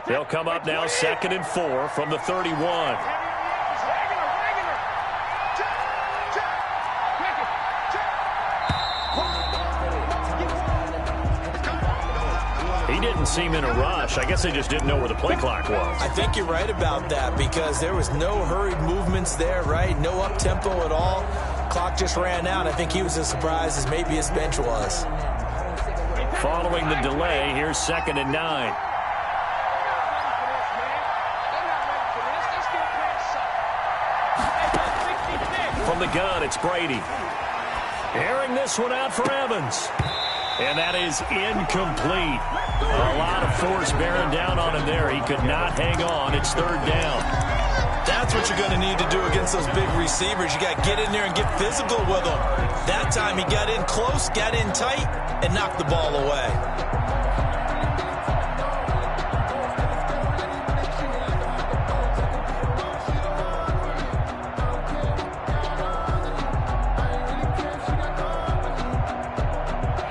They'll come up now 2nd and 4 from the 31. He didn't seem in a rush. I guess they just didn't know where the play clock was. I think you're right about that because there was no hurried movements there, right? No up-tempo at all. Clock just ran out. I think he was as surprised as maybe his bench was. Following the delay, here's 2nd and 9. From the gun, it's Brady. Airing this one out for Evans. And that is incomplete. A lot of force bearing down on him there. He could not hang on. It's 3rd down. That's what you're going to need to do against those big receivers. You got to get in there and get physical with them. That time he got in close, got in tight, and knocked the ball away.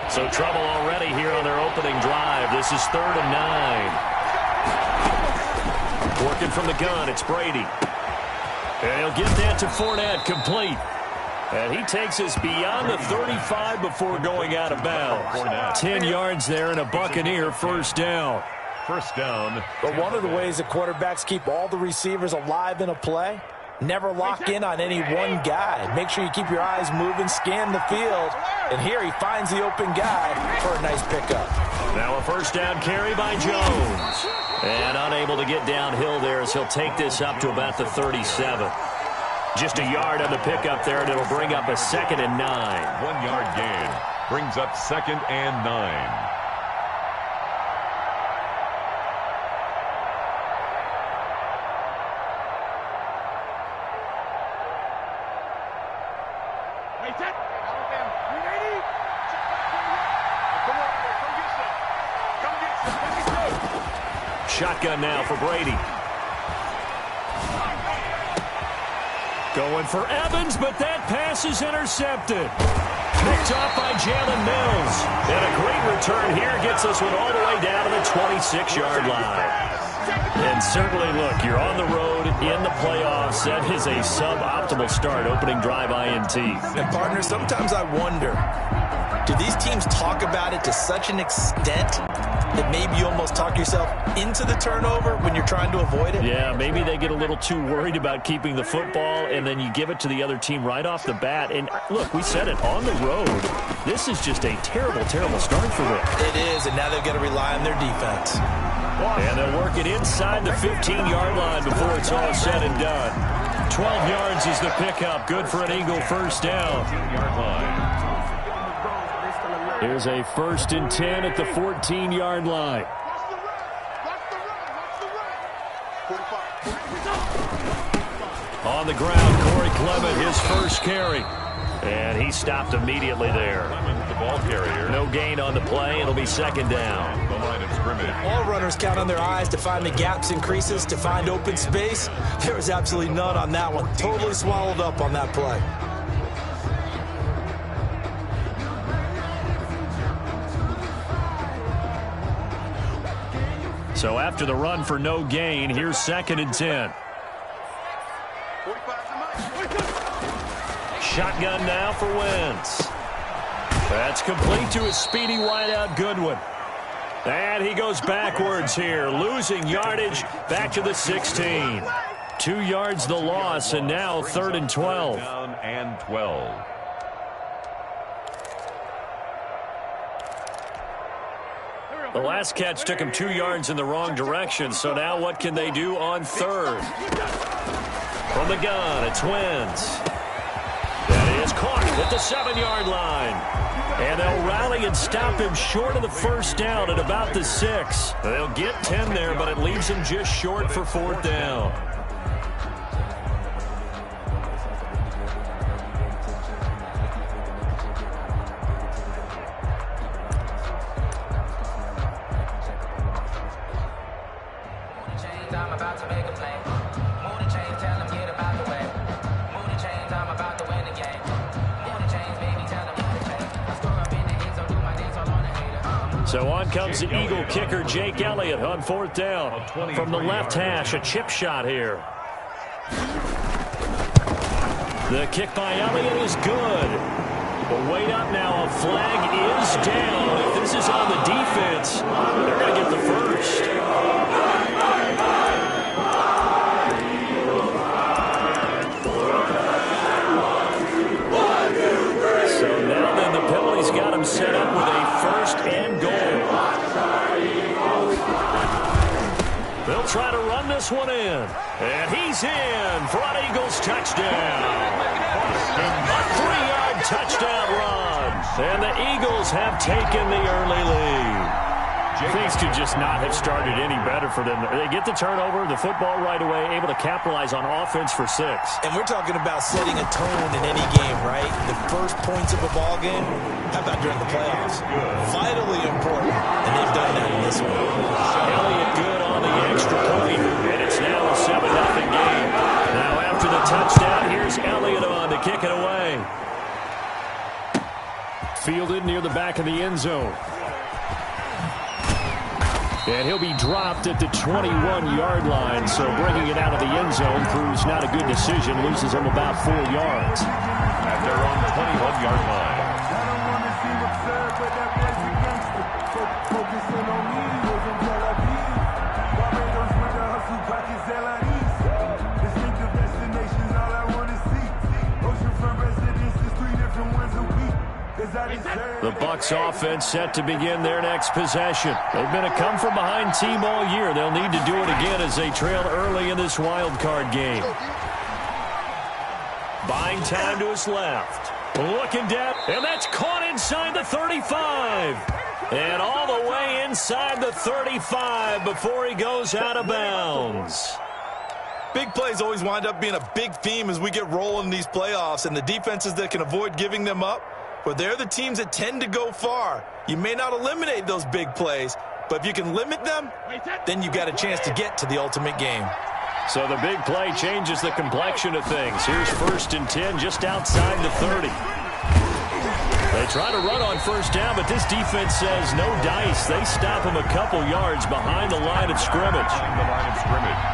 So trouble already here on their opening drive. This is 3rd and 9. Working from the gun, it's Brady. And he'll get that to Fournette, complete. And he takes us beyond the 35 before going out of bounds. 10 yards there and a Buccaneer first down. First down. But one of the ways that quarterbacks keep all the receivers alive in a play, never lock in on any one guy. Make sure you keep your eyes moving, scan the field. And here he finds the open guy for a nice pickup. Now a first down carry by Jones. And unable to get downhill there as he'll take this up to about the 37. Just a yard on the pickup there, and it'll bring up a 2nd and 9. 1 yard gain. Brings up 2nd and 9. Shotgun now for Brady. Going for Evans, but that pass is intercepted. Picked off by Jalen Mills. And a great return here gets us one all the way down to the 26-yard line. And certainly, look, you're on the road in the playoffs. That is a suboptimal start, opening drive INT. And, partner, sometimes I wonder, do these teams talk about it to such an extent that maybe you almost talk yourself into the turnover when you're trying to avoid it? Yeah, maybe they get a little too worried about keeping the football, and then you give it to the other team right off the bat. And, look, we said it, on the road, this is just a terrible, terrible start for them. It is, and now they've got to rely on their defense. And they'll work it inside the 15-yard line before it's all said and done. 12 yards is the pickup. Good for an Eagle first down. 15-yard line. Here's a 1st and 10 at the 14-yard line. On the ground, Corey Clement, his first carry. And he stopped immediately there. Clement, the ball carrier. No gain on the play. It'll be 2nd down. The line of scrimmage. All runners count on their eyes to find the gaps and creases, to find open space. There was absolutely none on that one. Totally swallowed up on that play. So after the run for no gain, here's 2nd and 10. Shotgun now for Wentz. That's complete to his speedy wideout Goodwin. And he goes backwards here, losing yardage back to the 16. 2 yards the loss, and now 3rd and 12. Down and 12. The last catch took him 2 yards in the wrong direction, so now what can they do on 3rd? From the gun, it's Wentz. That is caught at the 7-yard line. And they'll rally and stop him short of the first down at about the 6. They'll get 10 there, but it leaves him just short for 4th down. So on comes the Eagle kicker, Jake Elliott, on 4th down. From the left hash, a chip shot here. The kick by Elliott is good. But wait up now, a flag is down. If this is on the defense, they're going to get the first. So now then the penalty's got him set up with a 1st and goal. They'll try to run this one in. And he's in for an Eagles touchdown. A 3-yard touchdown run. And the Eagles have taken the early lead. Things could just not have started any better for them. They get the turnover, the football right away, able to capitalize on offense for 6. And we're talking about setting a tone in any game, right? The first points of a ball game, how about during the playoffs? Vitally important, and they've done that in this one. Elliott good on the extra point, and it's now a 7-0 game. Now after the touchdown, here's Elliott on to kick it away. Fielded near the back of the end zone. And he'll be dropped at the 21-yard line, so bringing it out of the end zone proves not a good decision. Loses him about 4 yards. At their own 21-yard line. The Bucs offense set to begin their next possession. They've been a come-from-behind team all year. They'll need to do it again as they trail early in this wild card game. Buying time to his left. Looking down, and that's caught inside the 35. And all the way inside the 35 before he goes out of bounds. Big plays always wind up being a big theme as we get rolling in these playoffs, and the defenses that can avoid giving them up, well, they're the teams that tend to go far. You may not eliminate those big plays, but if you can limit them, then you've got a chance to get to the ultimate game. So the big play changes the complexion of things. Here's 1st and 10 just outside the 30. They try to run on 1st down, but this defense says no dice. They stop him a couple yards behind the line of scrimmage.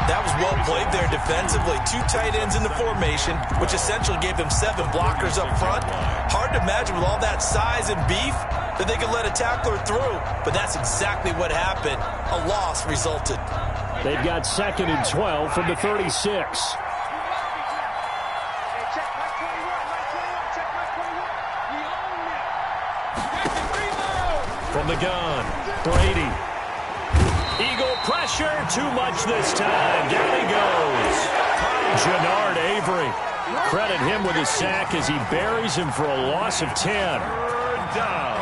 That was well played there defensively. 2 tight ends in the formation, which essentially gave them 7 blockers up front. Hard to imagine with all that size and beef that they could let a tackler through, but that's exactly what happened. A loss resulted. They've got 2nd and 12 from the 36. From the gun, Brady. Eagle pressure, too much this time. Down he goes. Jannard Avery. Credit him with his sack as he buries him for a loss of 10. 3rd down.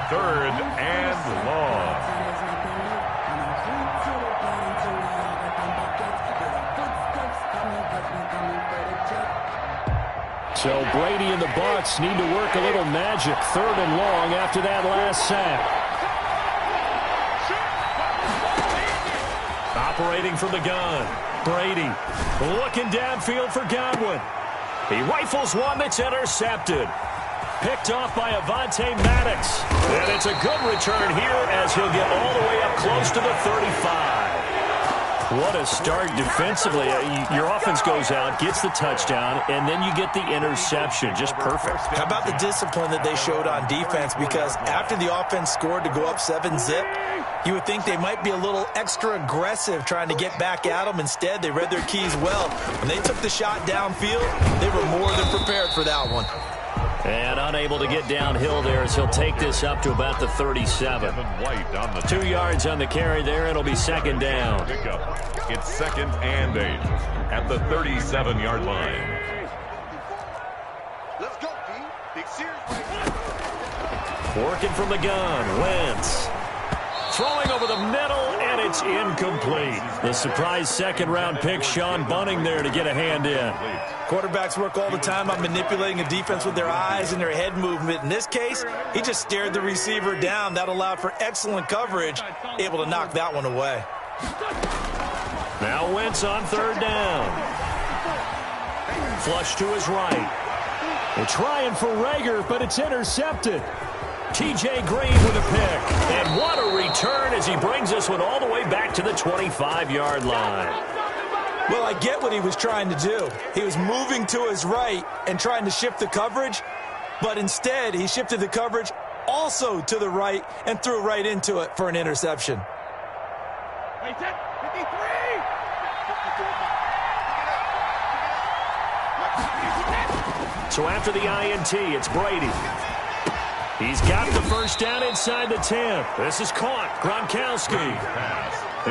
3rd and long. So Brady and the Bucs need to work a little magic. 3rd and long after that last sack. Operating from the gun. Brady looking downfield for Godwin. He rifles one that's intercepted. Picked off by Avonte Maddox. And it's a good return here as he'll get all the way up close to the 35. What a start defensively. Your offense goes out, gets the touchdown, and then you get the interception. Just perfect. How about the discipline that they showed on defense? Because after the offense scored to go up 7-zip, you would think they might be a little extra aggressive trying to get back at them. Instead, they read their keys well. When they took the shot downfield, they were more than prepared for that one. And unable to get downhill there as he'll take this up to about the 37. 2 yards on the carry there. It'll be 2nd down. It's 2nd and 8 at the 37-yard line. Let's go, D. Big series. Working from the gun. Wentz. Throwing over the middle, and it's incomplete. The surprise 2nd-round pick, Sean Bunting, there to get a hand in. Quarterbacks work all the time on manipulating a defense with their eyes and their head movement. In this case, he just stared the receiver down. That allowed for excellent coverage, able to knock that one away. Now Wentz on 3rd down. Flush to his right. They're trying for Rager, but it's intercepted. T.J. Green with a pick. And what a return as he brings this one all the way back to the 25-yard line. Well, I get what he was trying to do. He was moving to his right and trying to shift the coverage, but instead he shifted the coverage also to the right and threw right into it for an interception. So after the INT, it's Brady. He's got the first down inside the 10. This is caught. Gronkowski.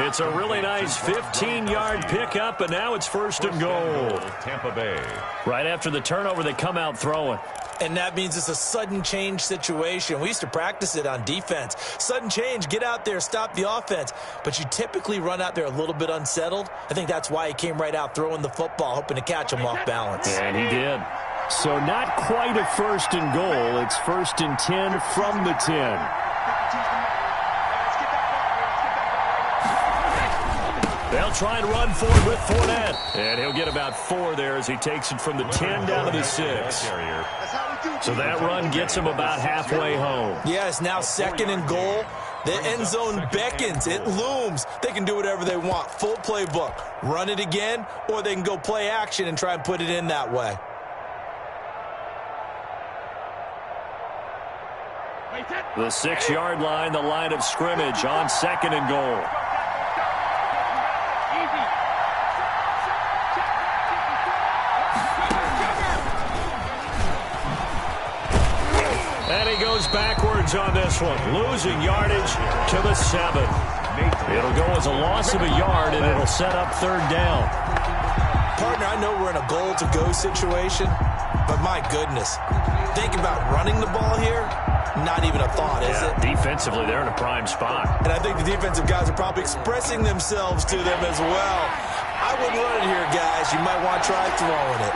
It's a really nice 15-yard pickup, and now it's first and goal. Tampa Bay. Right after the turnover, they come out throwing. And that means it's a sudden change situation. We used to practice it on defense. Sudden change, get out there, stop the offense. But you typically run out there a little bit unsettled. I think that's why he came right out throwing the football, hoping to catch him off balance. And he did. So not quite a first and goal. It's first and 10 from the 10. They'll try and run forward with Fournette. And he'll get about 4 there as he takes it from the 10 down to the 6. So that run gets him about halfway home. Yeah, it's now second and goal. The end zone beckons. It looms. They can do whatever they want. Full playbook. Run it again, or they can go play action and try and put it in that way. The 6-yard line, the line of scrimmage on second and goal. And he goes backwards on this one, losing yardage to the 7. It'll go as a loss of a yard, and it'll set up third down. Partner, I know we're in a goal-to-go situation, but my goodness, think about running the ball here. Not even a thought, is it? Defensively, they're in a prime spot. And I think the defensive guys are probably expressing themselves to them as well. I wouldn't run it here, guys. You might want to try throwing it.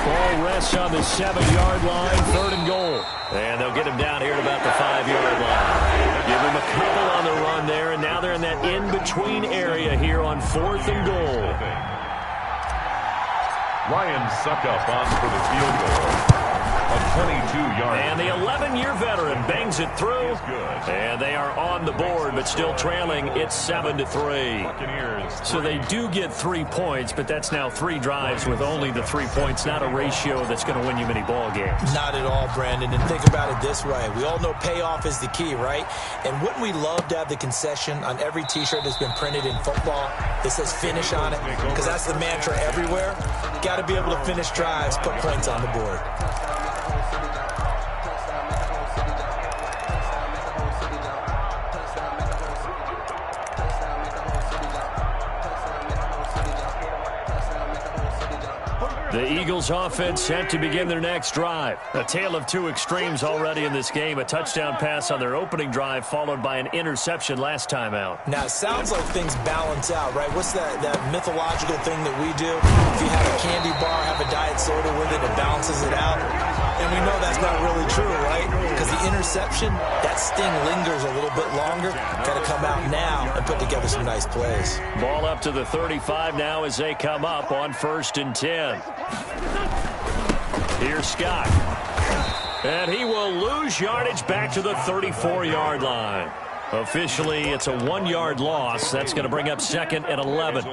Ball rests on the 7-yard line, third and goal. And they'll get him down here at about the 5-yard line. Give him a couple on the run there, and now they're in that in-between area here on fourth and goal. Ryan Suckup on for the field goal. A 22-yard. And the 11-year veteran bangs it through. And they are on the board, but still trailing. It's 7-3. So they do get 3 points, but that's now 3 drives with only the 3 points. Not a ratio that's going to win you many ball games. Not at all, Brandon. And think about it this way. We all know payoff is the key, right? And wouldn't we love to have the concession on every T-shirt that's been printed in football that says finish on it? Because that's the mantra everywhere. Got to be able to finish drives, put points on the board. The Eagles offense set to begin their next drive. A tale of two extremes already in this game. A touchdown pass on their opening drive followed by an interception last time out. Now, it sounds like things balance out, right? What's that mythological thing that we do? If you have a candy bar, have a diet soda with it, it balances it out. And we know that's not really true, right? Because the interception, that sting lingers a little bit longer. Got to come out now and put together some nice plays. Ball up to the 35 now as they come up on 1st and 10. Here's Scott. And he will lose yardage back to the 34-yard line. Officially, it's a 1-yard loss. That's going to bring up 2nd and 11.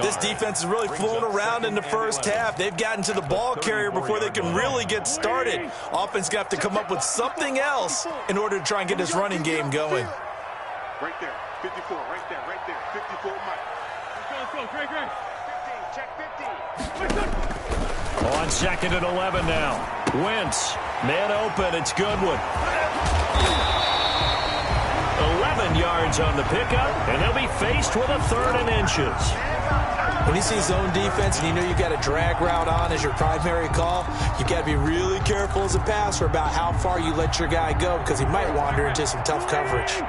This defense has really flown around in the first half. They've gotten to the ball carrier before they can really get started. Offense got to come up with something else in order to try and get this running game going. Right there, 54, right there, 54, Mike. Let's go, Greg. 15, check 15. On 2nd and 11 now. Wentz, man open, it's Goodwin. 11 yards on the pickup, and they'll be faced with a 3rd and inches. When you see zone defense and you know you've got a drag route on as your primary call, you've got to be really careful as a passer about how far you let your guy go because he might wander into some tough coverage.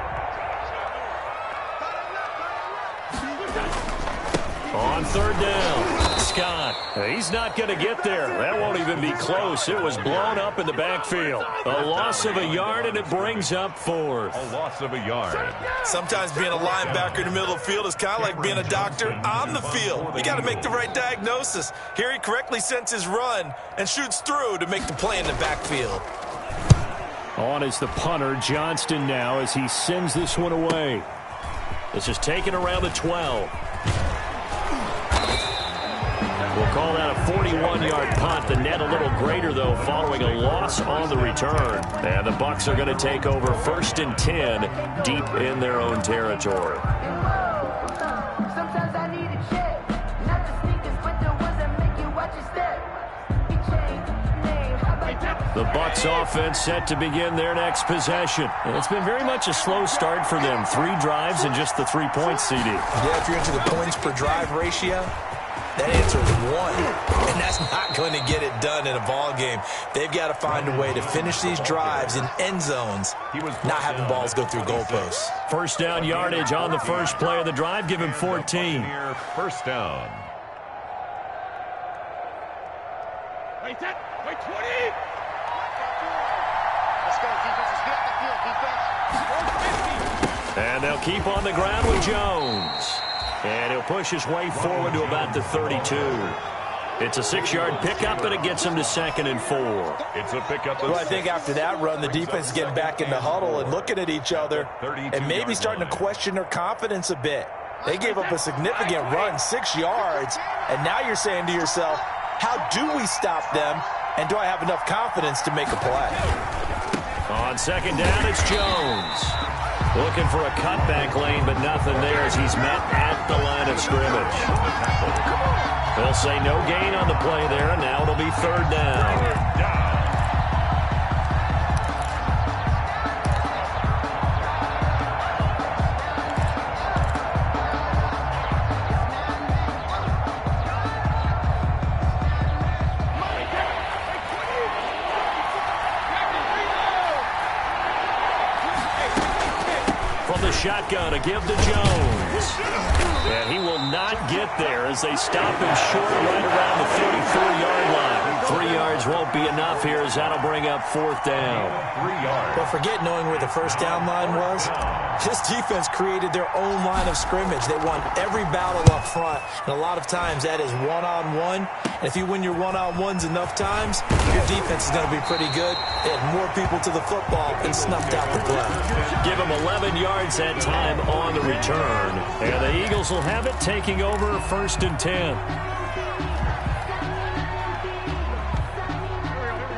On 3rd down, Scott. He's not going to get there. That won't even be close. It was blown up in the backfield. A loss of a yard, and it brings up 4th. A loss of a yard. Sometimes being a linebacker in the middle of the field is kind of like being a doctor on the field. You got to make the right diagnosis. Here he correctly senses his run and shoots through to make the play in the backfield. On is the punter, Johnston, now as he sends this one away. This is taken around the 12. We'll call that a 41-yard punt. The net a little greater, though, following a loss on the return. And the Bucs are going to take over 1st and 10 deep in their own territory. The Bucs offense set to begin their next possession. And it's been very much a slow start for them. 3 drives and just the 3 points, CD. Yeah, if you're into the points per drive ratio, that answer is 1. And that's not going to get it done in a ball game. They've got to find a way to finish these drives in end zones, not having balls go through goalposts. First down yardage on the first play of the drive. Give him 14. First down. Wait, 20. And they'll keep on the ground with Jones. And he'll push his way forward to about the 32. It's a 6-yard pickup, and it gets him to 2nd and 4. It's a pickup. Well, I think after that run, the defense is getting back in the huddle and looking at each other and maybe starting to question their confidence a bit. They gave up a significant run, 6 yards, and now you're saying to yourself, how do we stop them, and do I have enough confidence to make a play? On 2nd down, it's Jones. Looking for a cutback lane, but nothing there as he's met at the line of scrimmage. They'll say no gain on the play there, and now it'll be 3rd down. Shotgun to give to Jones. And he will not get there as they stop him short right around the 34-yard line. 3 yards won't be enough here as that'll bring up 4th down. 3 yards. But forget knowing where the first down line was. This defense created their own line of scrimmage. They won every battle up front, and a lot of times that is one-on-one. And if you win your one-on-ones enough times, your defense is going to be pretty good. They had more people to the football and snuffed out the play. Give them 11 yards that time on the return. And the Eagles will have it, taking over 1st and 10.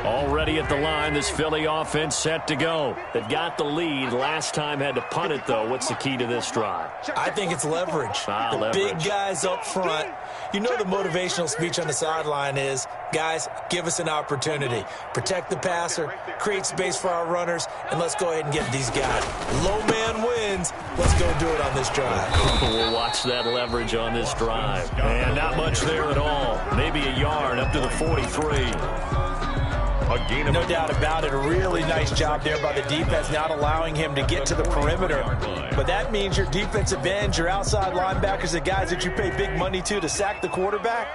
Already at the line, this Philly offense set to go. They've got the lead. Last time had to punt it, though. What's the key to this drive? I think it's leverage. Leverage. Big guys up front. You know the motivational speech on the sideline is, guys, give us an opportunity. Protect the passer, create space for our runners, and let's go ahead and get these guys. Low man wins. Let's go do it on this drive. We'll watch that leverage on this drive. And not much there at all. Maybe a yard up to the 43. No doubt about it. A really nice job there by the defense, not allowing him to get to the perimeter. But that means your defensive ends, your outside linebackers, the guys that you pay big money to sack the quarterback,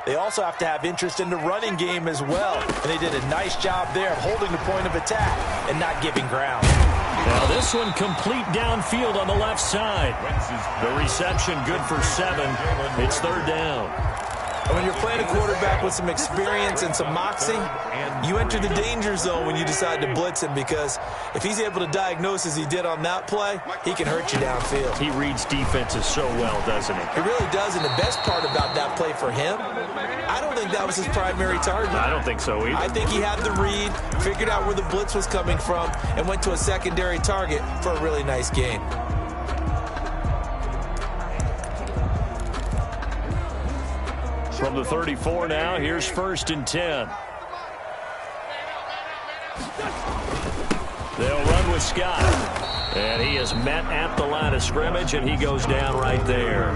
they also have to have interest in the running game as well. And they did a nice job there of holding the point of attack and not giving ground. Now this one complete downfield on the left side. The reception good for 7. It's 3rd down. And when you're playing a quarterback with some experience and some moxie, you enter the danger zone when you decide to blitz him, because if he's able to diagnose as he did on that play, he can hurt you downfield. He reads defenses so well, doesn't he? He really does, and the best part about that play for him, I don't think that was his primary target. I don't think so either. I think he had the read, figured out where the blitz was coming from, and went to a secondary target for a really nice gain. From the 34 now, here's 1st and 10. They'll run with Scott. And he is met at the line of scrimmage, and he goes down right there.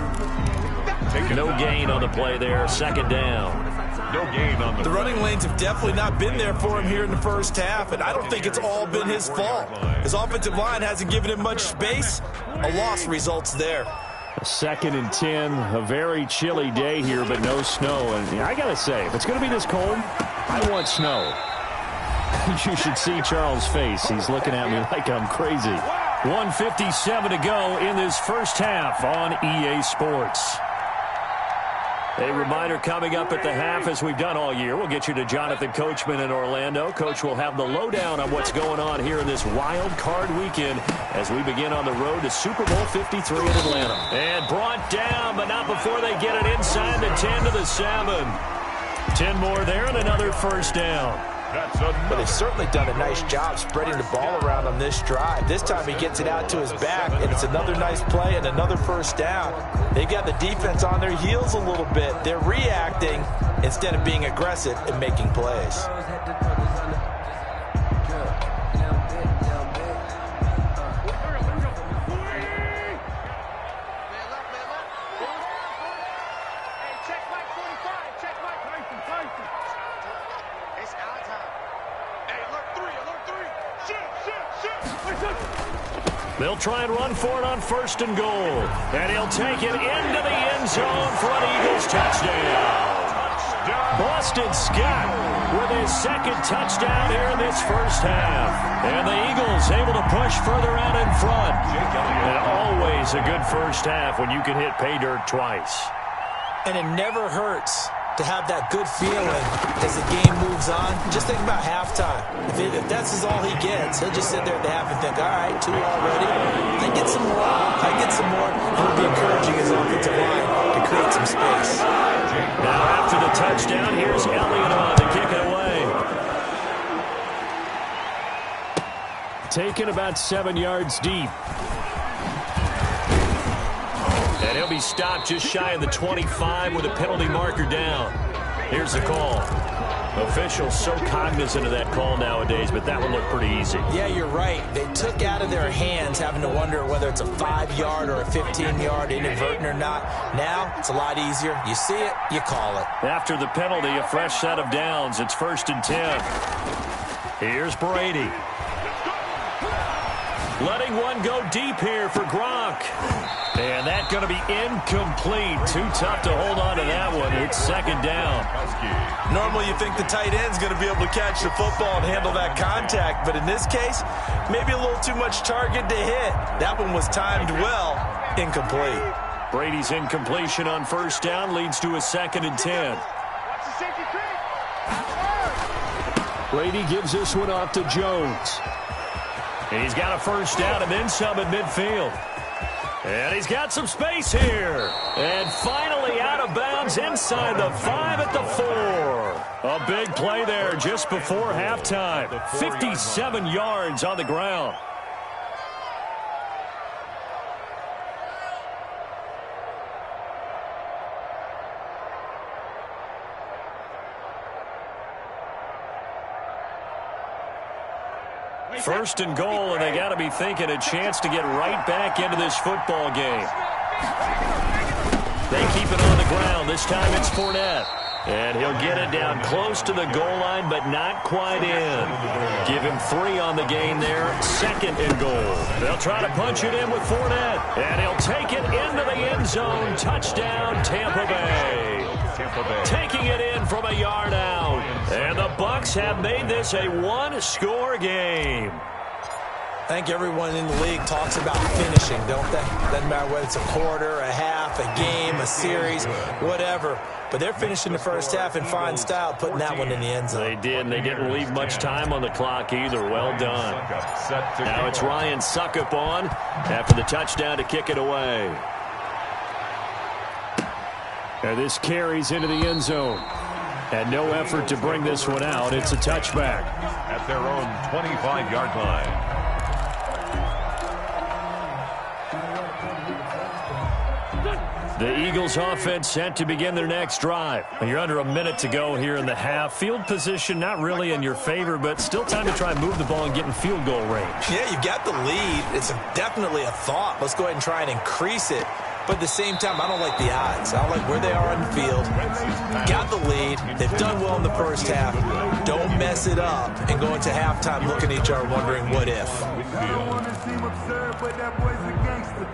No gain on the play there. 2nd down. No gain on the running lanes have definitely not been there for him here in the first half, and I don't think it's all been his fault. His offensive line hasn't given him much space. A loss results there. 2nd and 10, a very chilly day here, but no snow. And I got to say, if it's going to be this cold, I want snow. You should see Charles' face. He's looking at me like I'm crazy. 1:57 to go in this first half on EA Sports. A reminder coming up at the half, as we've done all year. We'll get you to Jonathan Coachman in Orlando. Coach will have the lowdown on what's going on here in this wild card weekend as we begin on the road to Super Bowl 53 in Atlanta. And brought down, but not before they get it inside the 10 to the 7. 10 more there and another first down. But they've certainly done a nice job spreading the ball around on this drive. This time he gets it out to his back, and it's another nice play and another first down. They've got the defense on their heels a little bit. They're reacting instead of being aggressive and making plays. They'll try and run for it on 1st and goal. And he'll take it into the end zone for an Eagles touchdown. Boston Scott with his second touchdown here in this first half. And the Eagles able to push further out in front. And always a good first half when you can hit pay dirt twice. And it never hurts to have that good feeling as the game moves on. Just think about halftime. If that's all he gets, he'll just sit there at the half and think, all right, 2 already. I get some more. I get some more. And it'll be encouraging his offensive line to create some space. Now after the touchdown, here's Elliott on to kick it away. Taken about 7 yards deep. And he'll be stopped just shy of the 25 with a penalty marker down. Here's the call. Officials so cognizant of that call nowadays, but that one looked pretty easy. Yeah, you're right. They took out of their hands having to wonder whether it's a 5-yard or a 15-yard inadvertent or not. Now, it's a lot easier. You see it, you call it. After the penalty, a fresh set of downs. It's 1st and 10. Here's Brady. Letting one go deep here for Gronk. And that's going to be incomplete. Too tough to hold on to that one. It's 2nd down. Normally you think the tight end's going to be able to catch the football and handle that contact. But in this case, maybe a little too much target to hit. That one was timed well. Incomplete. Brady's incompletion on 1st down leads to a 2nd and 10. Brady gives this one off to Jones. And he's got a 1st down and then some at midfield. And he's got some space here. And finally out of bounds inside the 5 at the 4. A big play there just before halftime. 57 yards on the ground. First and goal, and they got to be thinking a chance to get right back into this football game. They keep it on the ground. This time it's Fournette. And he'll get it down close to the goal line, but not quite in. Give him 3 on the gain there. 2nd and goal. They'll try to punch it in with Fournette. And he'll take it into the end zone. Touchdown, Tampa Bay. Taking it in from a yard out. And the Bucs have made this a 1-score game. I think everyone in the league talks about finishing, don't they? Doesn't matter whether it's a quarter, a half, a game, a series, whatever. But they're finishing the first half in fine style, putting that one in the end zone. They did, and they didn't leave much time on the clock either. Well done. Now it's Ryan Suckup on after the touchdown to kick it away. And this carries into the end zone. And no effort to bring this one out. It's a touchback. At their own 25-yard line. The Eagles offense set to begin their next drive. You're under a minute to go here in the half. Field position not really in your favor, but still time to try and move the ball and get in field goal range. Yeah, you've got the lead. It's definitely a thought. Let's go ahead and try and increase it. But at the same time, I don't like the odds. I don't like where they are on the field. Got the lead. They've done well in the first half. Don't mess it up and go into halftime looking at each other wondering what if. I don't want to seem absurd, but that boy's a gangster.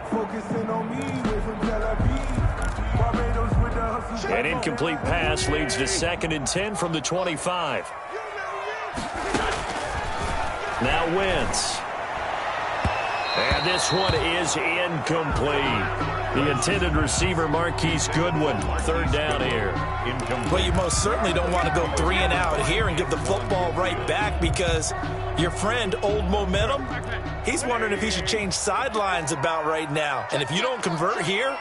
Focusing on me, way from Tel Aviv. Barbados with the hustle. An incomplete pass leads to 2nd and 10 from the 25. Now Wentz. And this one is incomplete. The intended receiver, Marquise Goodwin. Third down here. Well, you most certainly don't want to go 3 and out here and give the football right back, because your friend, Old Momentum, he's wondering if he should change sidelines about right now. And if you don't convert here,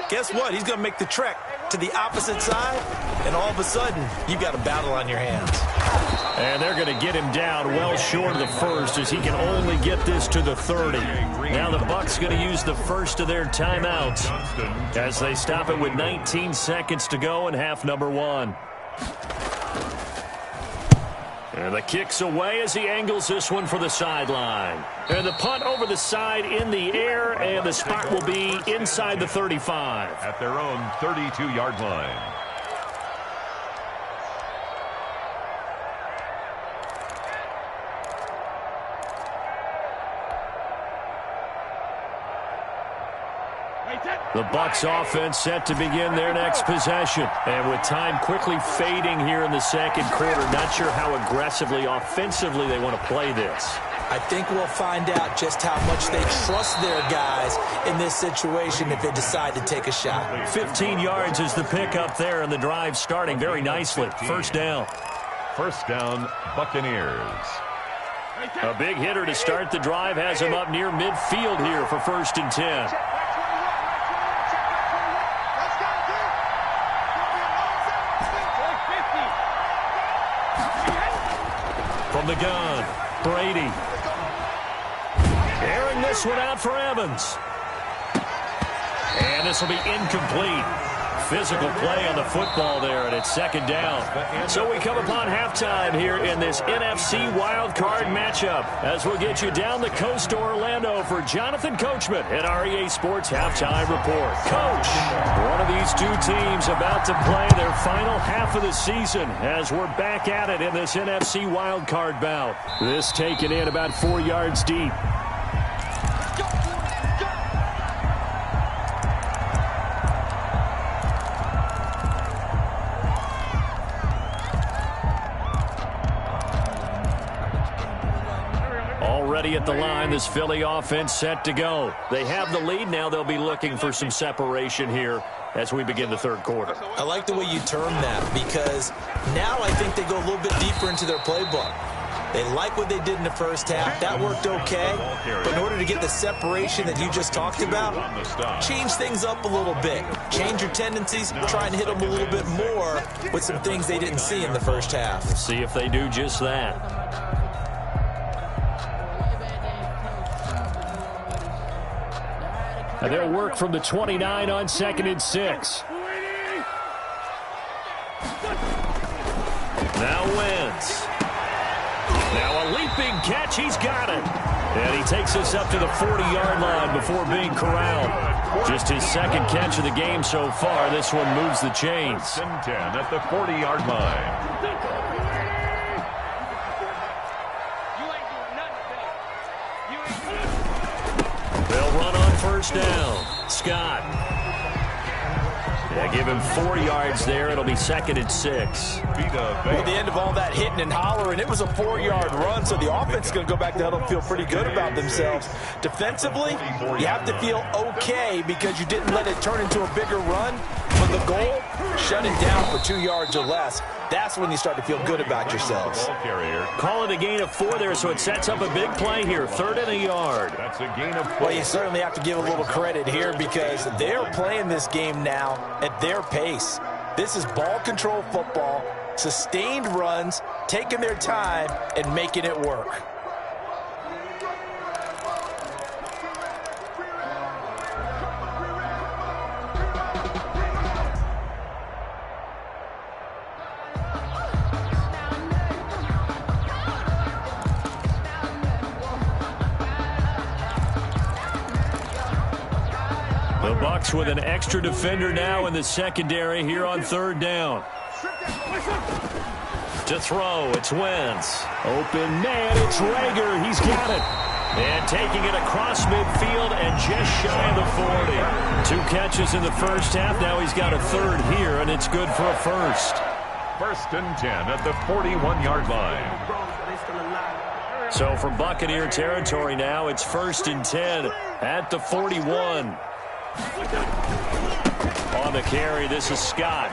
guess what? He's going to make the trek to the opposite side, and all of a sudden, you've got a battle on your hands. And they're going to get him down well short of the first, as he can only get this to the 30. Now the Bucs going to use the first of their timeouts as they stop it with 19 seconds to go in half number 1. And the kick's away as he angles this one for the sideline. And the punt over the side in the air, and the spot will be inside the 35. At their own 32-yard line. The Bucs offense set to begin their next possession. And with time quickly fading here in the second quarter, not sure how aggressively, offensively they want to play this. I think we'll find out just how much they trust their guys in this situation if they decide to take a shot. 15 yards is the pickup there, and the drive starting very nicely. First down. First down, Buccaneers. A big hitter to start the drive has him up near midfield here for 1st and 10. From the gun, Brady. Airing this one out for Evans. And this will be incomplete. Physical play on the football there, and it's second down. So we come upon halftime here in this NFC wildcard matchup, as we'll get you down the coast to Orlando for Jonathan Coachman at REA Sports Halftime Report. Coach, one of these two teams about to play their final half of the season as we're back at it in this NFC wildcard bout. This taken in about 4 yards deep. Already at the line, this Philly offense set to go. They have the lead. Now they'll be looking for some separation here as we begin the third quarter. I like the way you term that, because now I think they go a little bit deeper into their playbook. They like what they did in the first half. That worked okay. But in order to get the separation that you just talked about, change things up a little bit. Change your tendencies, try and hit them a little bit more with some things they didn't see in the first half. We'll see if they do just that. And they'll work from the 29 on 2nd and 6. Now Wentz. Now a leaping catch. He's got it. And he takes us up to the 40-yard line before being corralled. Just his second catch of the game so far. This one moves the chains. 1st and 10 at the 40-yard line. First down. Scott. Yeah, give him 4 yards there. It'll be 2nd and 6. Well, at the end of all that hitting and hollering, it was a 4-yard run, so the offense is going to go back to huddle and feel pretty good about themselves. Defensively, you have to feel okay because you didn't let it turn into a bigger run. But the goal, shut it down for 2 yards or less. That's when you start to feel good about yourselves. Call it a gain of 4 there, so it sets up a big play here. 3rd and a yard. That's a gain of 4. Well, you certainly have to give a little credit here because they're playing this game now at their pace. This is ball control football, sustained runs, taking their time, and making it work. The Bucs with an extra defender now in the secondary here on 3rd down. To throw, it's Wentz. Open man, it's Rager. He's got it. And taking it across midfield and just shy of the 40. 2 catches in the first half. Now he's got a 3rd here, and it's good for a 1st. 1st and 10 at the 41-yard line. So from Buccaneer territory now, it's 1st and 10 at the 41. On the carry, this is Scott.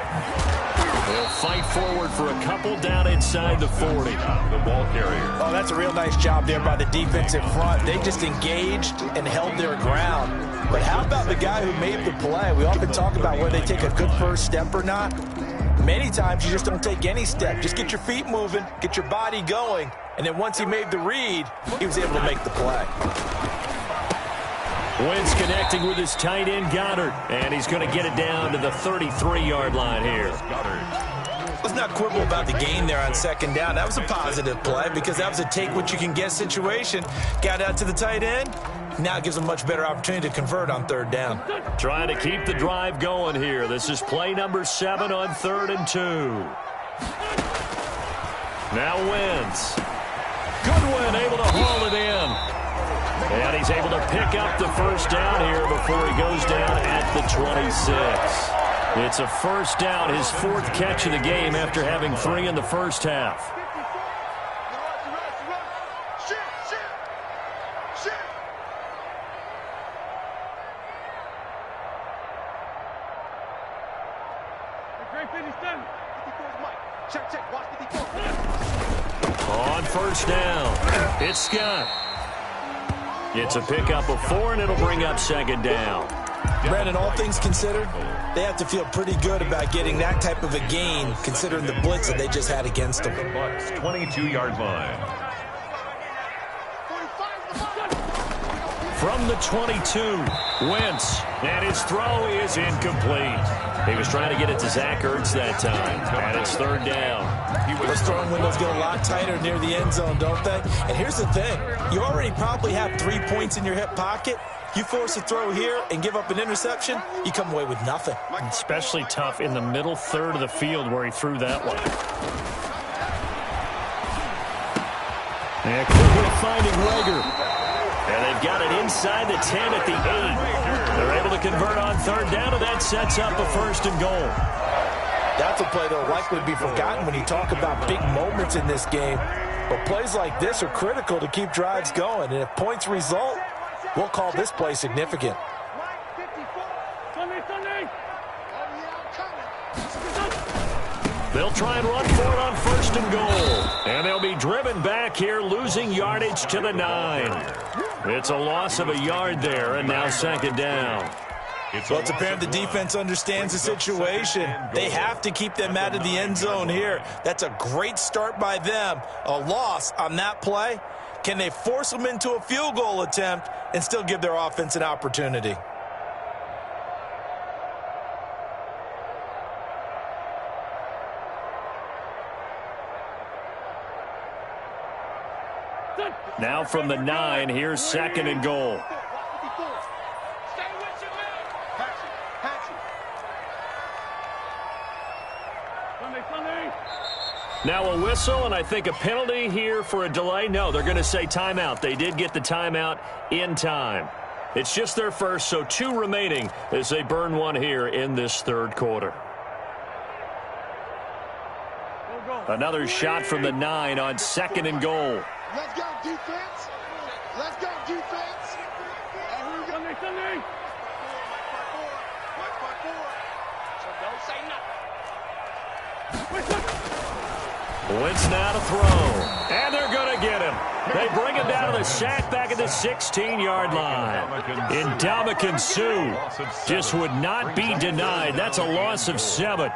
They'll fight forward for a couple down inside the 40. The ball carrier. Oh, that's a real nice job there by the defensive front. They just engaged and held their ground. But how about the guy who made the play? We often talk about whether they take a good first step or not. Many times you just don't take any step. Just get your feet moving, get your body going, and then once he made the read, he was able to make the play. Wentz connecting with his tight end, Goddard. And he's going to get it down to the 33-yard line here. Let's not quibble about the gain there on second down. That was a positive play because that was a take-what-you-can-get situation. Got out to the tight end. Now it gives them a much better opportunity to convert on third down. Trying to keep the drive going here. This is play number 7 on 3rd and 2. Now Wentz. Goodwin able to haul it in. And he's able to pick up the first down here before he goes down at the 26. It's a first down, his 4th catch of the game after having 3 in the first half. On first down, it's Scott. It's a pickup of 4, and it'll bring up second down. Brandon, all things considered, they have to feel pretty good about getting that type of a gain, considering the blitz that they just had against them. The Bucs 22-yard line. From the 22, Wentz, and his throw is incomplete. He was trying to get it to Zach Ertz that time, and it's 3rd down. Those throwing windows get a lot tighter near the end zone, don't they? And here's the thing. You already probably have 3 points in your hip pocket. You force a throw here and give up an interception, you come away with nothing. Especially tough in the middle third of the field where he threw that one. And quickly finding Rager. And they've got it inside the 10 at the 8. They're able to convert on 3rd down, and that sets up a 1st and goal. That's a play that will likely be forgotten when you talk about big moments in this game. But plays like this are critical to keep drives going. And if points result, we'll call this play significant. They'll try and run for it on 1st and goal. And they'll be driven back here, losing yardage to the 9. It's a loss of a yard there, and now 2nd down. Well, it's apparent the defense understands the situation. They have to keep them out of the end zone here. That's a great start by them. A loss on that play. Can they force them into a field goal attempt and still give their offense an opportunity? Now from the 9, here's 2nd and goal. Now a whistle, and I think a penalty here for a delay. No, they're going to say timeout. They did get the timeout in time. It's just their first, so 2 remaining as they burn 1 here in this 3rd quarter. Another shot from the 9 on 2nd and goal. Let's go, defense. Let's go, defense. And here we go. Sunday. So don't say nothing. Wentz now to throw. And they're going to get him. They bring him down to the sack back at the 16-yard line. Ndamukong Suh just would not be denied. That's a loss of 7.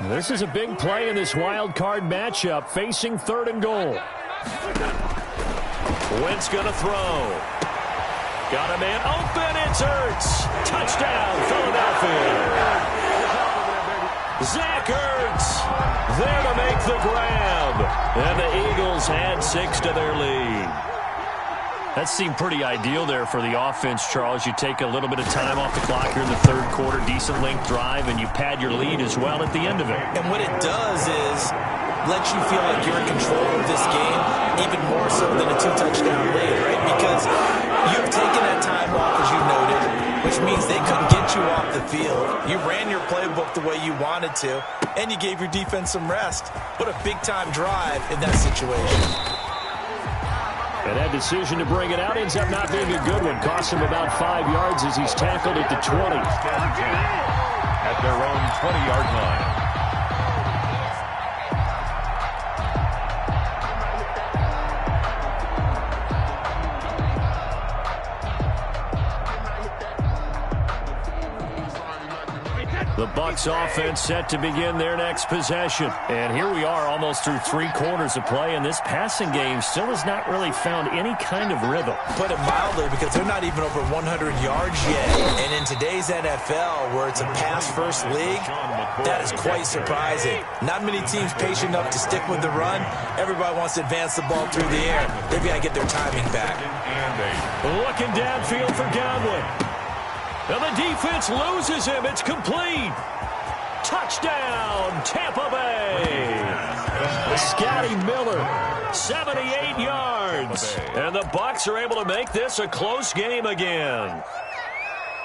This is a big play in this wild card matchup, facing 3rd and goal. Wentz going to throw. Got a man open. It's Ertz. Touchdown, Philadelphia. Zach Ertz there to make the grab. And the Eagles add 6 to their lead. That seemed pretty ideal there for the offense, Charles. You take a little bit of time off the clock here in the 3rd quarter, decent length drive, and you pad your lead as well at the end of it. And what it does is let you feel like you're in control of this game, even more so than a 2-touchdown lead, right? Because you've taken that time off, as you noted, which means they couldn't get you off the field. You ran your playbook the way you wanted to, and you gave your defense some rest. What a big-time drive in that situation. And that decision to bring it out ends up not being a good one. Cost him about 5 yards as he's tackled at the 20. At their own 20-yard line. The Bucs offense set to begin their next possession. And here we are almost through 3 quarters of play, and this passing game still has not really found any kind of rhythm. Put it mildly, because they're not even over 100 yards yet. And in today's NFL, where it's a pass-first league, that is quite surprising. Not many teams patient enough to stick with the run. Everybody wants to advance the ball through the air. They've got to get their timing back. Looking downfield for Godwin. And the defense loses him. It's complete. Touchdown, Tampa Bay. Scotty Miller, 78 yards. And the Bucs are able to make this a close game again.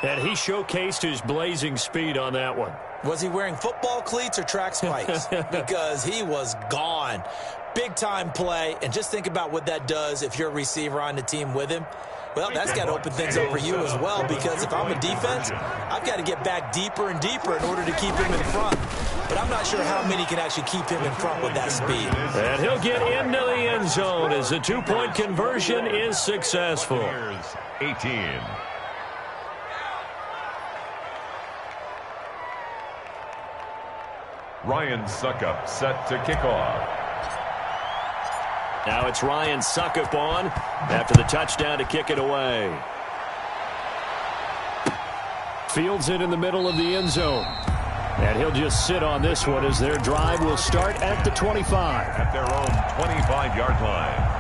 And he showcased his blazing speed on that one. Was he wearing football cleats or track spikes? Because he was gone. Big-time play. And just think about what that does if you're a receiver on the team with him. Well, that's got to open things up for you as well, because if I'm a defense, I've got to get back deeper and deeper in order to keep him in front. But I'm not sure how many can actually keep him in front with that speed. And he'll get into the end zone as the 2-point conversion is successful. 18. Ryan Suckup set to kick off. Now it's Ryan Suckup on after the touchdown to kick it away. Fields it in the middle of the end zone. And he'll just sit on this one as their drive will start at the 25. At their own 25-yard line.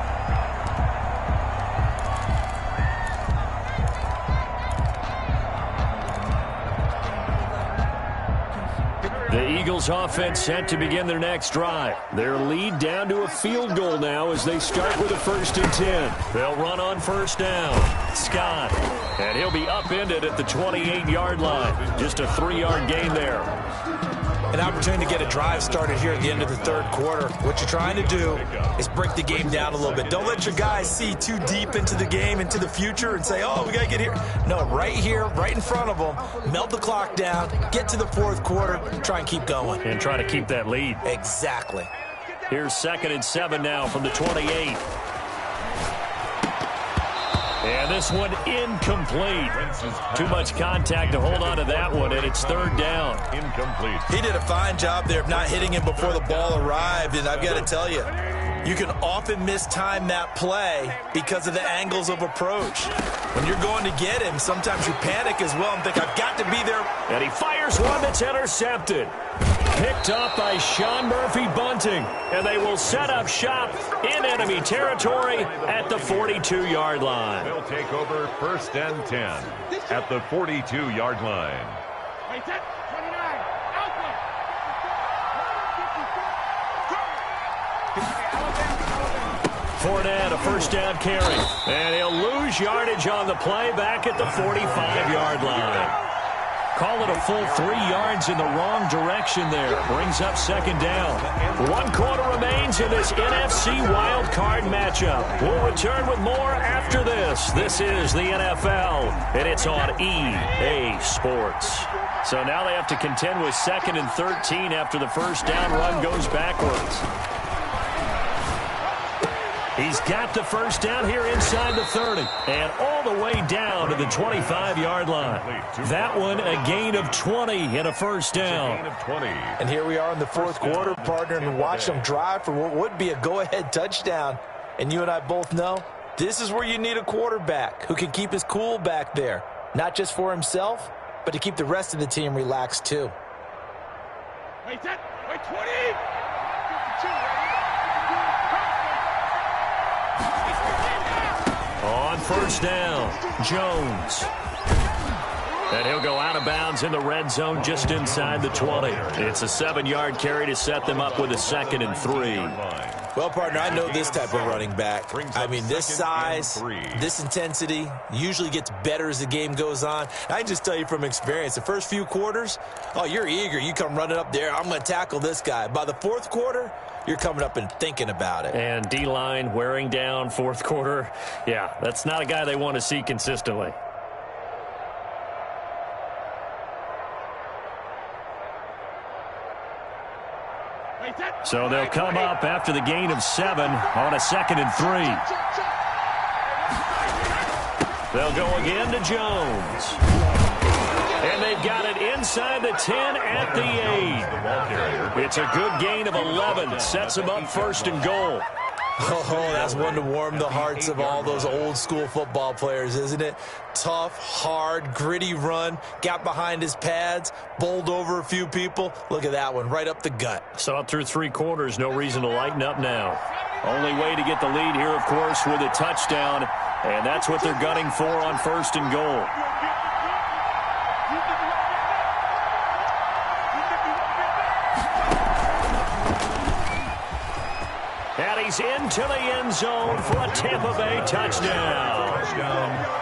The Eagles offense set to begin their next drive. Their lead down to a field goal now as they start with a 1st and 10. They'll run on 1st down. Scott. And he'll be upended at the 28-yard line. Just a 3-yard gain there. An opportunity to get a drive started here at the end of the 3rd quarter. What you're trying to do is break the game down a little bit. Don't let your guys see too deep into the game, into the future, and say, oh, we got to get here. No, right here, right in front of them, melt the clock down, get to the 4th quarter, try and keep going. And try to keep that lead. Exactly. Here's 2nd and 7 now from the 28. And this one incomplete. Too much contact to hold on to that one, and it's 3rd down. Incomplete. He did a fine job there of not hitting him before the ball arrived, and I've got to tell you, you can often mistime that play because of the angles of approach. When you're going to get him, sometimes you panic as well and think, I've got to be there. And he fires one that's intercepted. Picked up by Sean Murphy-Bunting. And they will set up shop in enemy territory at the 42-yard line. They'll take over 1st and 10 at the 42-yard line. Fournette, a 1st down carry. And he'll lose yardage on the play back at the 45-yard line. Call it a full 3 yards in the wrong direction there. Brings up 2nd down. 1 quarter remains in this NFC wild card matchup. We'll return with more after this. This is the NFL, and it's on EA Sports. So now they have to contend with 2nd and 13 after the 1st down run goes backwards. He's got the 1st down here inside the 30 and all the way down to the 25-yard line. That one a gain of 20 and a 1st down. And here we are in the 4th quarter, partner, and watch them drive for what would be a go-ahead touchdown. And you and I both know this is where you need a quarterback who can keep his cool back there, not just for himself, but to keep the rest of the team relaxed too. Wait, 20! On 1st down, Jones. And he'll go out of bounds in the red zone just inside the 20. It's a 7-yard carry to set them up with a 2nd and 3. Well, partner, I know this type of running back. I mean, this size, this intensity usually gets better as the game goes on. I can just tell you from experience, the first few quarters, oh, you're eager. You come running up there, I'm going to tackle this guy. By the 4th quarter, you're coming up and thinking about it. And D-line wearing down fourth quarter. Yeah, that's not a guy they want to see consistently. So they'll come up after the gain of 7 on a 2nd and 3. They'll go again to Jones. And they've got it inside the 10 at the 8. It's a good gain of 11. Sets them up 1st and goal. Oh, that's one to warm the hearts of all those old-school football players, isn't it? Tough, hard, gritty run, got behind his pads, bowled over a few people. Look at that one, right up the gut. Saw it through 3 quarters, no reason to lighten up now. Only way to get the lead here, of course, with a touchdown, and that's what they're gunning for on 1st and goal. And he's into the end zone for a Tampa Bay touchdown.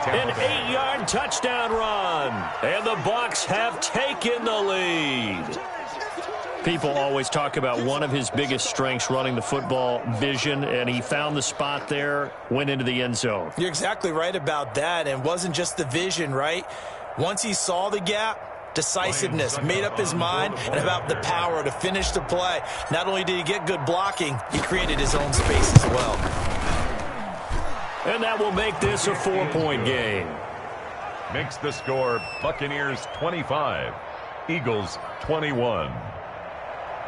An 8-yard touchdown run. And the Bucs have taken the lead. People always talk about one of his biggest strengths running the football, vision, and he found the spot there, went into the end zone. You're exactly right about that, and it wasn't just the vision, right? Once he saw the gap, decisiveness, made up his mind, and about the power to finish the play. Not only did he get good blocking, he created his own space as well. And that will make this a 4-point game. Makes the score Buccaneers 25, Eagles 21.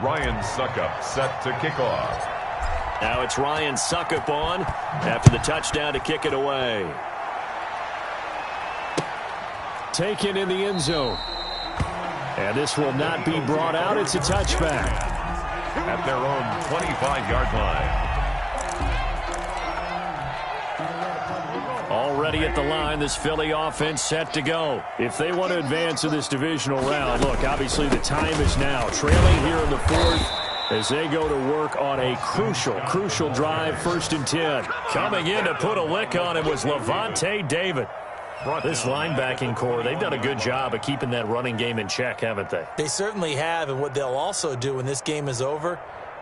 Ryan Suckup set to kick off. Now it's Ryan Suckup on after the touchdown to kick it away. Taken in the end zone. And this will not be brought out. It's a touchback. At their own 25-yard line. Already at the line, this Philly offense set to go. If they want to advance in this divisional round, look, obviously the time is now. Trailing here in the 4th as they go to work on a crucial drive, 1st and 10. Coming in to put a lick on it was Levante David. This linebacking core, they've done a good job of keeping that running game in check, haven't they? They certainly have, and what they'll also do when this game is over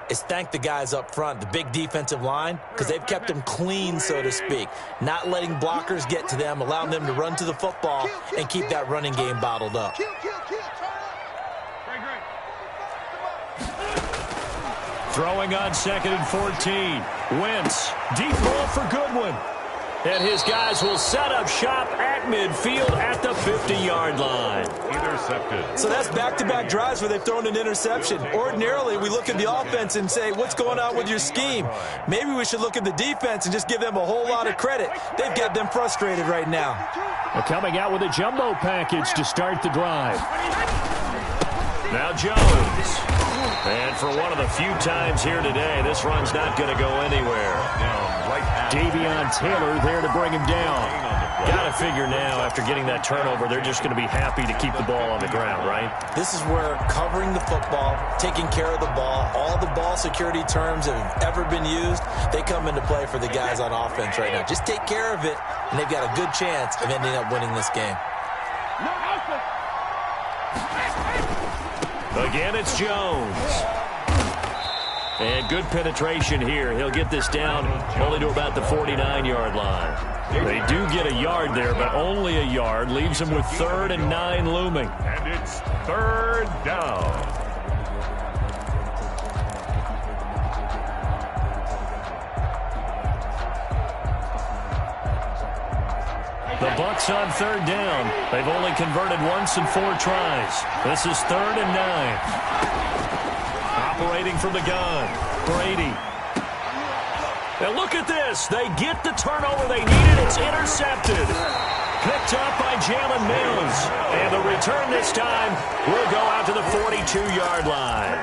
is thank the guys up front, the big defensive line, because they've kept them clean, so to speak. Not letting blockers get to them, allowing them to run to the football and keep that running game bottled up. Throwing on 2nd and 14. Wentz, deep ball for Goodwin. And his guys will set up shop at midfield at the 50-yard line. Intercepted. So that's back-to-back drives where they've thrown an interception. Ordinarily, we look at the offense and say, what's going on with your scheme? Maybe we should look at the defense and just give them a whole lot of credit. They've got them frustrated right now. They're coming out with a jumbo package to start the drive. Now Jones. And for one of the few times here today, this run's not going to go anywhere. Davion Taylor there to bring him down. Got to figure now, after getting that turnover, they're just going to be happy to keep the ball on the ground, right? This is where covering the football, taking care of the ball, all the ball security terms that have ever been used, they come into play for the guys on offense right now. Just take care of it, and they've got a good chance of ending up winning this game. Again, it's Jones. And good penetration here. He'll get this down only to about the 49-yard line. They do get a yard there, but only a yard. Leaves them with 3rd and 9 looming. And it's 3rd down. The Bucs on 3rd down. They've only converted once in 4 tries. This is 3rd and 9. Operating from the gun, Brady. Now look at this. They get the turnover they needed. It's intercepted. Picked up by Jalen Mills. And the return this time will go out to the 42-yard line.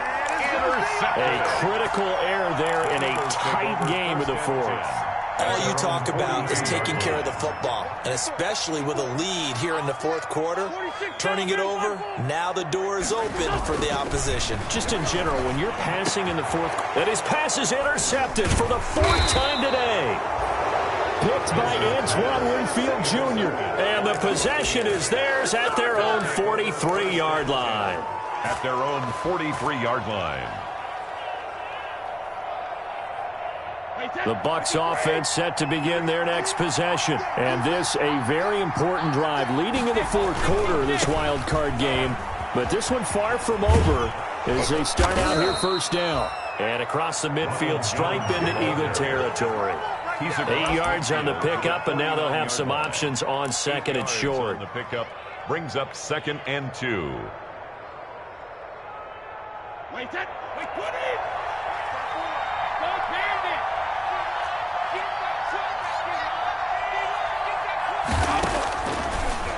A critical error there in a tight game of the 4th. All you talk about is taking care of the football, and especially with a lead here in the 4th quarter, turning it over, now the door is open for the opposition. Just in general, when you're passing in the 4th, and his pass is intercepted for the 4th time today. Picked by Antoine Winfield Jr. And the possession is theirs at their own 43-yard line. At their own 43-yard line. The Bucs offense set to begin their next possession. And this a very important drive leading in the fourth quarter of this wild card game. But this one far from over as they start out here first down. And across the midfield stripe into Eagle territory. 8 yards on the pickup, and now they'll have some options on second and short. The pickup brings up 2nd and 2.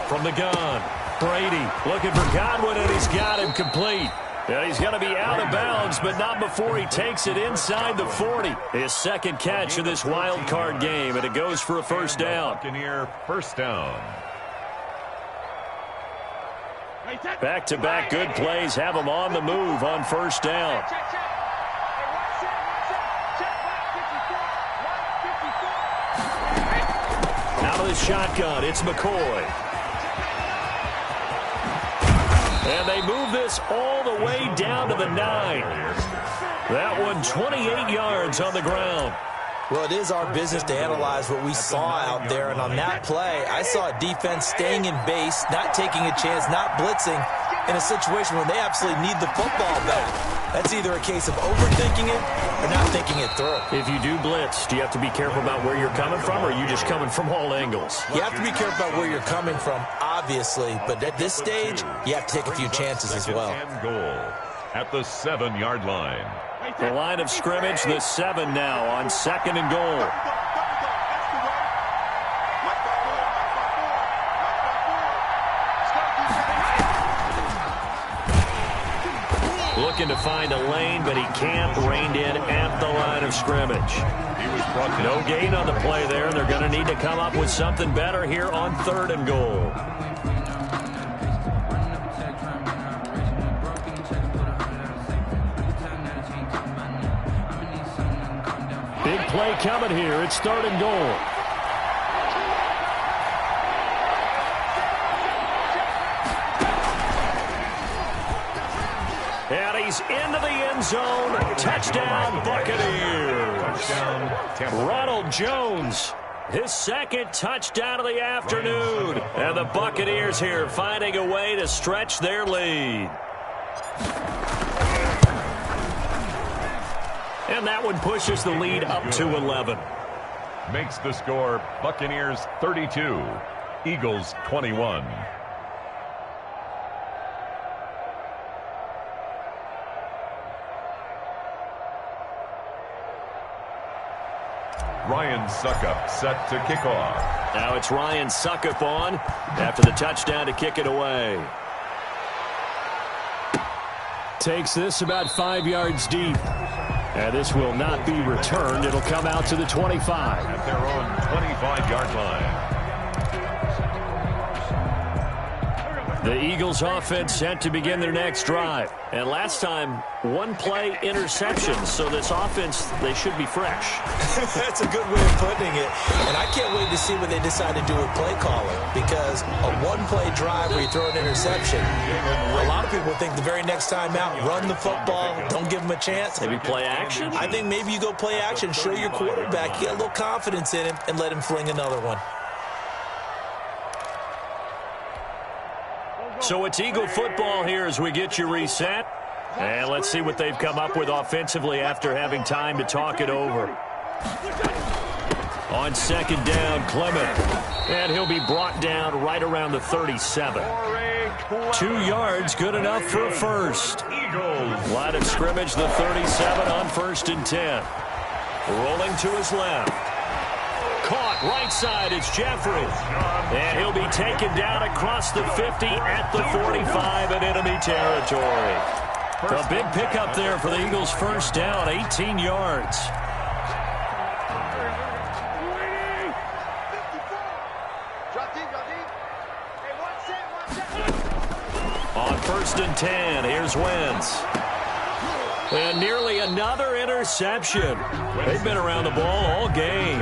From the gun, Brady looking for Godwin, and he's got him complete. And he's going to be out of bounds, but not before he takes it inside the 40. His second catch of this wild card game, and it goes for a first down. Buccaneer first down. Back-to-back good plays have him on the move on first down. Out of the shotgun, it's McCoy. And they move this all the way down to the 9. That one 28 yards on the ground. Well, it is our business to analyze what we saw out there, and on that play, I saw a defense staying in base, not taking a chance, not blitzing in a situation where they absolutely need the football back. That's either a case of overthinking it or not thinking it through. If you do blitz, do you have to be careful about where you're coming from, or are you just coming from all angles? You have to be careful about where you're coming from, obviously, but at this stage, you have to take a few chances as well. And goal at the 7-yard line. The line of scrimmage, the 7 now on second and goal. Looking to find a lane, but he can't. Reined in at the line of scrimmage. No gain on the play there, and they're going to need to come up with something better here on third and goal. Big play coming here. It's third and goal. And he's into the end zone. Touchdown, Buccaneers. Ronald Jones, his second touchdown of the afternoon. And the Buccaneers here finding a way to stretch their lead. And that one pushes the lead up to 11. Makes the score Buccaneers 32, Eagles 21. Ryan Suckup set to kick off. Now it's Ryan Suckup on after the touchdown to kick it away. Takes this about 5 yards deep. And this will not be returned. It'll come out to the 25. At their own 25-yard line. The Eagles offense set to begin their next drive. And last time, one play interception. So this offense, they should be fresh. That's a good way of putting it. And I can't wait to see what they decide to do with play calling. Because a one-play drive where you throw an interception, a lot of people think the very next time out, run the football, don't give them a chance. Maybe play action? I think maybe you go play action, show your quarterback, get a little confidence in him, and let him fling another one. So it's Eagle football here as we get you reset. And let's see what they've come up with offensively after having time to talk it over. On second down, Clement. And he'll be brought down right around the 37. 2 yards, good enough for a first. Line of scrimmage, the 37 on 1st and 10. Rolling to his left. Caught right side, it's Jeffrey. And he'll be taken down across the 50 at the 45 in enemy territory. A big pickup there for the Eagles' first down, 18 yards. On 1st and 10, here's Wentz. And nearly another interception. They've been around the ball all game.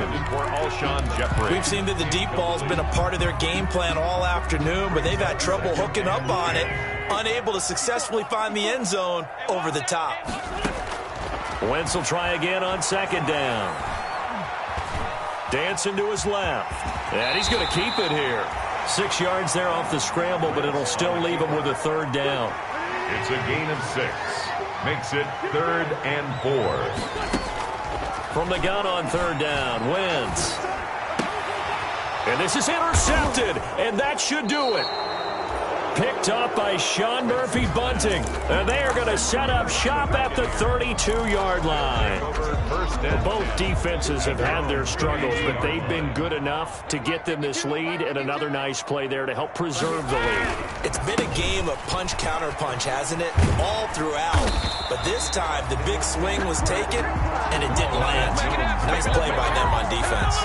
We've seen that the deep ball's been a part of their game plan all afternoon, but they've had trouble hooking up on it, unable to successfully find the end zone over the top. Wentz will try again on second down. Dancing to his left. And he's going to keep it here. 6 yards there off the scramble, but it'll still leave him with a third down. It's a gain of 6. Makes it 3rd and 4. From the gun on third down, Wentz. And this is intercepted, and that should do it. Picked up by Sean Murphy-Bunting. And they are going to set up shop at the 32-yard line. Both defenses have had their struggles, but they've been good enough to get them this lead, and another nice play there to help preserve the lead. It's been a game of punch-counter-punch, hasn't it? All throughout. But this time, the big swing was taken, and it didn't land. Nice play by them on defense.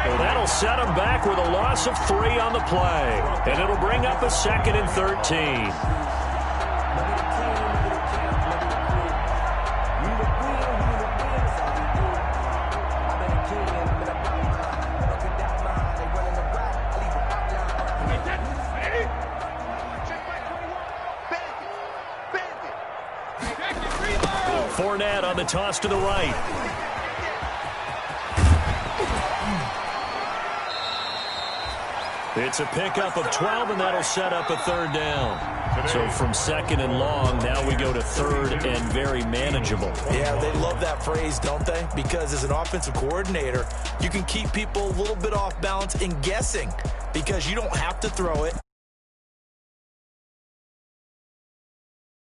Well, that'll set them back with a loss of 3 on the play. And it'll bring up a 2nd and 13. Fournette on the toss to the right. It's a pickup of 12, and that'll set up a third down. So from 2nd and long, now we go to 3rd and very manageable. Yeah, they love that phrase, don't they? Because as an offensive coordinator, you can keep people a little bit off balance in guessing because you don't have to throw it.